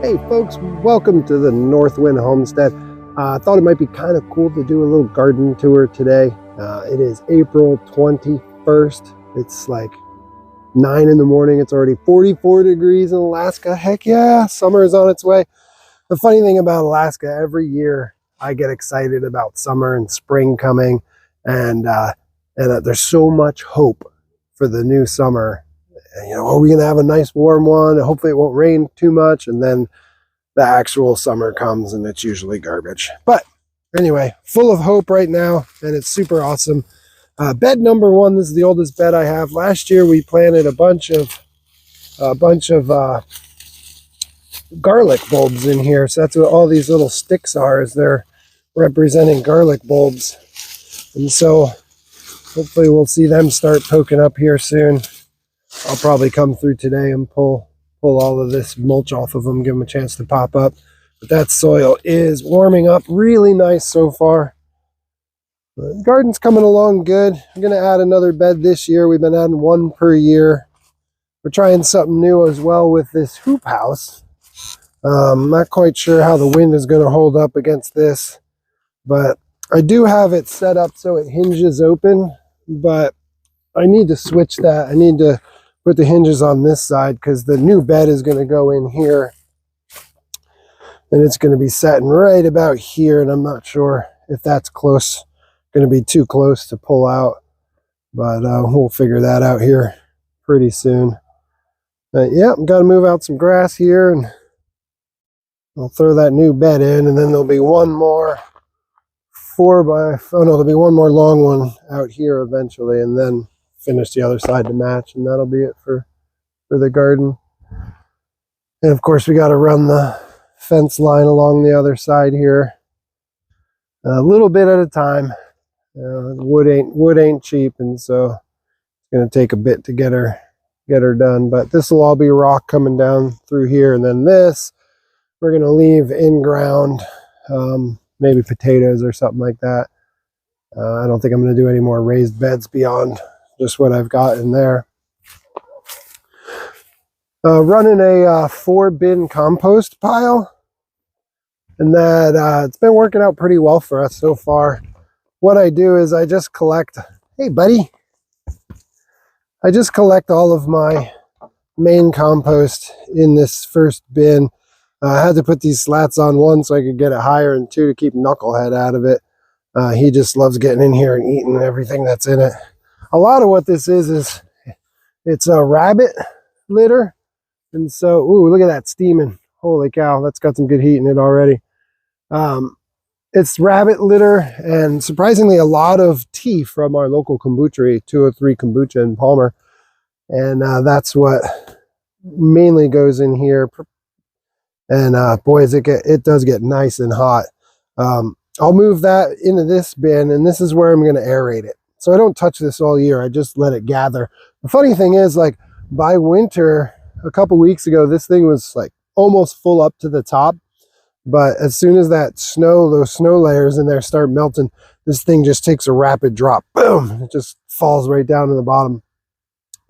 Hey folks, welcome to the Northwind Homestead. I thought it might be kind of cool to do a little garden tour today. It is April 21st. It's like 9 in the morning. It's already 44 degrees in Alaska. Heck yeah, summer is on its way. The funny thing about Alaska, every year I get excited about summer and spring coming, and there's so much hope for the new summer. You know, are we going to have a nice warm one? Hopefully it won't rain too much. And then the actual summer comes and it's usually garbage. But anyway, full of hope right now, and it's super awesome. Bed number one, this is the oldest bed I have. Last year we planted a bunch of garlic bulbs in here. So that's what all these little sticks are, is they're representing garlic bulbs. And so hopefully we'll see them start poking up here soon. I'll probably come through today and pull all of this mulch off of them, give them a chance to pop up. But that soil is warming up really nice so far. The garden's coming along good. I'm going to add another bed this year. We've been adding one per year. We're trying something new as well with this hoop house. Not quite sure how the wind is going to hold up against this, but I do have it set up so it hinges open, but I need to switch that. I need to put the hinges on this side because the new bed is going to go in here and it's going to be setting right about here, and I'm not sure if that's going to be too close to pull out, but we'll figure that out here pretty soon. Yeah, I'm going to move out some grass here, and I'll throw that new bed in, and then there'll be one more there'll be one more long one out here eventually, and then finish the other side to match, and that'll be it for the garden. And of course we got to run the fence line along the other side here, a little bit at a time. Wood ain't cheap, and so it's going to take a bit to get her done. But this will all be rock coming down through here, and then this we're going to leave in ground, maybe potatoes or something like that. I don't think I'm going to do any more raised beds beyond just what I've got in there. Running a 4-bin compost pile, and that it's been working out pretty well for us so far. What I do is I just collect, hey buddy, I just collect all of my main compost in this first bin. I had to put these slats on, one so I could get it higher, and two to keep Knucklehead out of it. He just loves getting in here and eating everything that's in it. A lot of what this is it's a rabbit litter. And so, ooh, look at that steaming. Holy cow, that's got some good heat in it already. It's rabbit litter, and surprisingly a lot of tea from our local kombucha, 203 Kombucha in Palmer. And that's what mainly goes in here. And boys, it does get nice and hot. I'll move that into this bin, and this is where I'm going to aerate it. So I don't touch this all year. I just let it gather. The funny thing is, like, by winter, a couple weeks ago, this thing was like almost full up to the top. But as soon as those snow layers in there start melting, this thing just takes a rapid drop. Boom! It just falls right down to the bottom.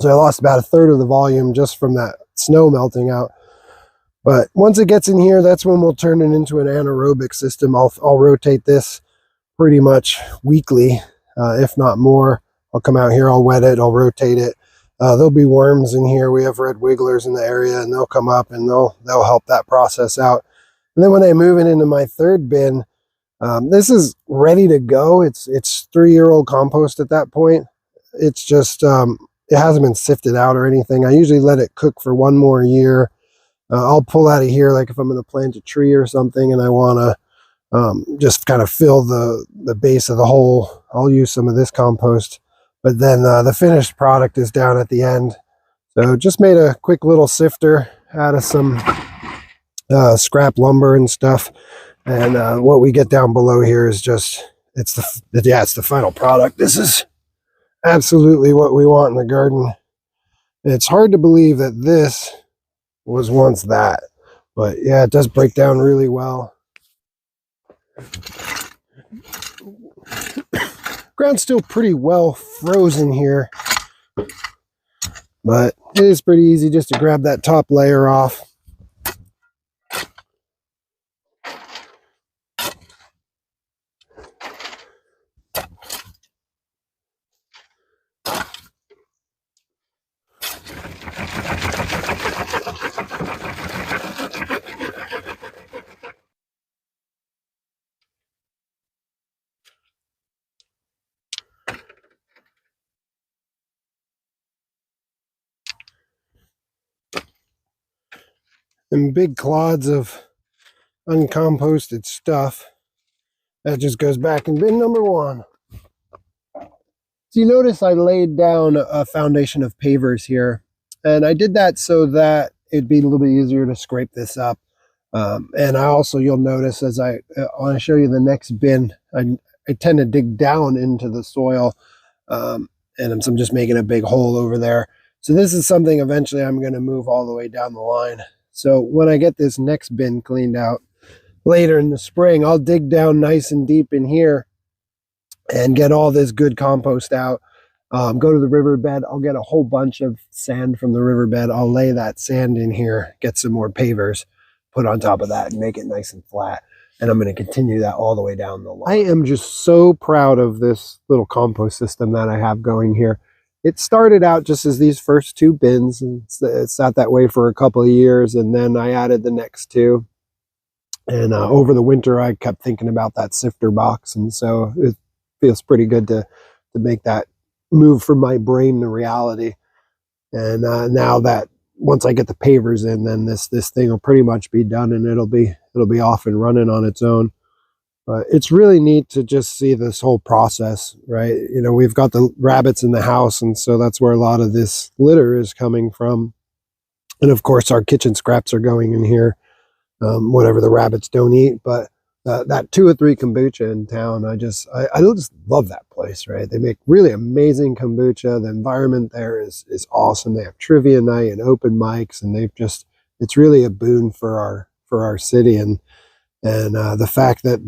So I lost about 1/3 of the volume just from that snow melting out. But once it gets in here, that's when we'll turn it into an anaerobic system. I'll rotate this pretty much weekly. If not more. I'll come out here, I'll wet it, I'll rotate it. There'll be worms in here. We have red wigglers in the area, and they'll come up and they'll help that process out. And then when I move it into my third bin, this is ready to go. It's 3-year-old compost at that point. It's just it hasn't been sifted out or anything. I usually let it cook for 1 more year. I'll pull out of here, like if I'm going to plant a tree or something and I want to just kind of fill the base of the hole, I'll use some of this compost. But then the finished product is down at the end. So just made a quick little sifter out of some scrap lumber and stuff. And what we get down below here is just, it's the final product. This is absolutely what we want in the garden. It's hard to believe that this was once that, but yeah, it does break down really well. Ground's still pretty well frozen here, but it is pretty easy just to grab that top layer off. and big clods of uncomposted stuff. That just goes back in bin number 1. So you notice I laid down a foundation of pavers here, and I did that so that it'd be a little bit easier to scrape this up. And I also, you'll notice as I want to show you the next bin, I tend to dig down into the soil, and I'm just making a big hole over there. So this is something eventually I'm going to move all the way down the line. So when I get this next bin cleaned out later in the spring, I'll dig down nice and deep in here and get all this good compost out. Go to the riverbed. I'll get a whole bunch of sand from the riverbed. I'll lay that sand in here, get some more pavers, put on top of that, and make it nice and flat. And I'm going to continue that all the way down the line. I am just so proud of this little compost system that I have going here. It started out just as these first 2 bins, and it sat that way for a couple of years, and then I added the next 2. And over the winter, I kept thinking about that sifter box, and so it feels pretty good to make that move from my brain to reality. And now that once I get the pavers in, then this thing will pretty much be done, and it'll be off and running on its own. But it's really neat to just see this whole process, right? You know, we've got the rabbits in the house, and so that's where a lot of this litter is coming from. And of course, our kitchen scraps are going in here, whatever the rabbits don't eat. But that 2 or 3 kombucha in town, I just love that place, right? They make really amazing kombucha. The environment there is awesome. They have trivia night and open mics, and it's really a boon for our city. And the fact that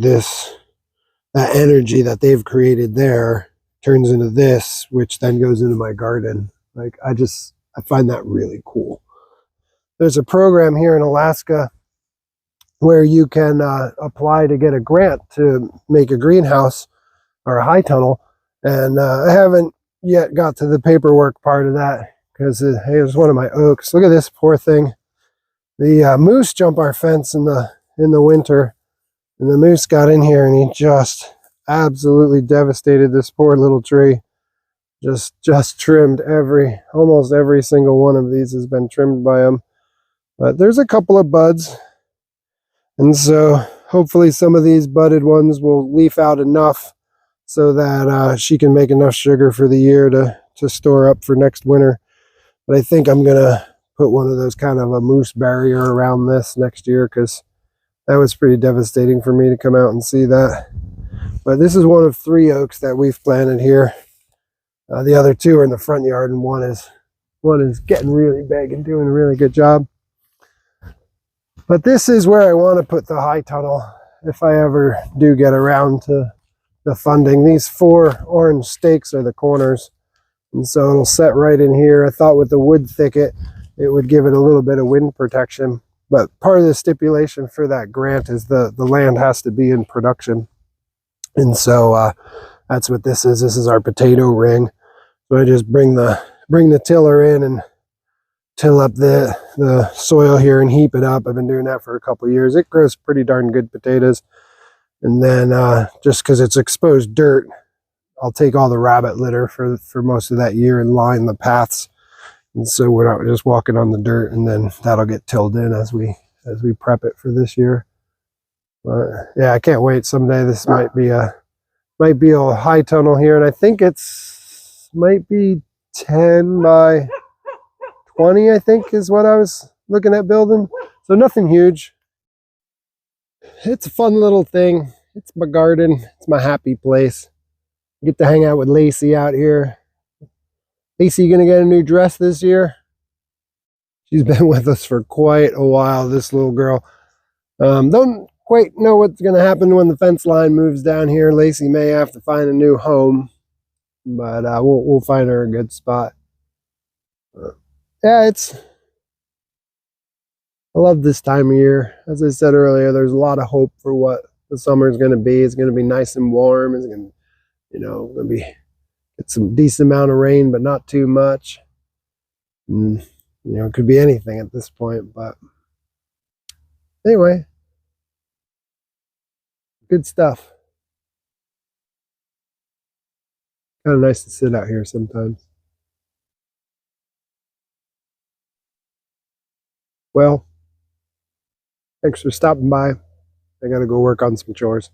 that energy that they've created there turns into this, which then goes into my garden. Like, I find that really cool. There's a program here in Alaska where you can apply to get a grant to make a greenhouse or a high tunnel. And I haven't yet got to the paperwork part of that, because it was one of my oaks. Look at this poor thing. The moose jump our fence in the winter, and the moose got in here and he just absolutely devastated this poor little tree. Just trimmed almost every single one of these has been trimmed by him. But there's a couple of buds, and so hopefully some of these budded ones will leaf out enough so that she can make enough sugar for the year to store up for next winter. But I think I'm gonna put one of those kind of a moose barrier around this next year, because that was pretty devastating for me to come out and see that. But this is one of 3 oaks that we've planted here. The other 2 are in the front yard, and one is getting really big and doing a really good job. But this is where I want to put the high tunnel if I ever do get around to the funding. These 4 orange stakes are the corners, and so it'll set right in here. I thought with the wood thicket it would give it a little bit of wind protection, but part of the stipulation for that grant is the land has to be in production. And so that's what this is. This is our potato ring. So I just bring the tiller in and till up the soil here and heap it up. I've been doing that for a couple of years. It grows pretty darn good potatoes. And then just because it's exposed dirt, I'll take all the rabbit litter for most of that year and line the paths. And so we're not just walking on the dirt, and then that'll get tilled in as we prep it for this year. But yeah, I can't wait. Someday this might be a high tunnel here, and I think might be 10 by 20, I think is what I was looking at building. So nothing huge. It's a fun little thing. It's my garden. It's my happy place. I get to hang out with Lacey out here. Lacey, you gonna get a new dress this year? She's been with us for quite a while, this little girl. Don't quite know what's gonna happen when the fence line moves down here. Lacey may have to find a new home, but we'll find her a good spot. Yeah, I love this time of year. As I said earlier, there's a lot of hope for what the summer is going to be. It's going to be nice and warm. It's going to, going to get some decent amount of rain, but not too much. And, it could be anything at this point. But anyway, good stuff. Kind of nice to sit out here sometimes. Well, Thanks for stopping by. I gotta go work on some chores.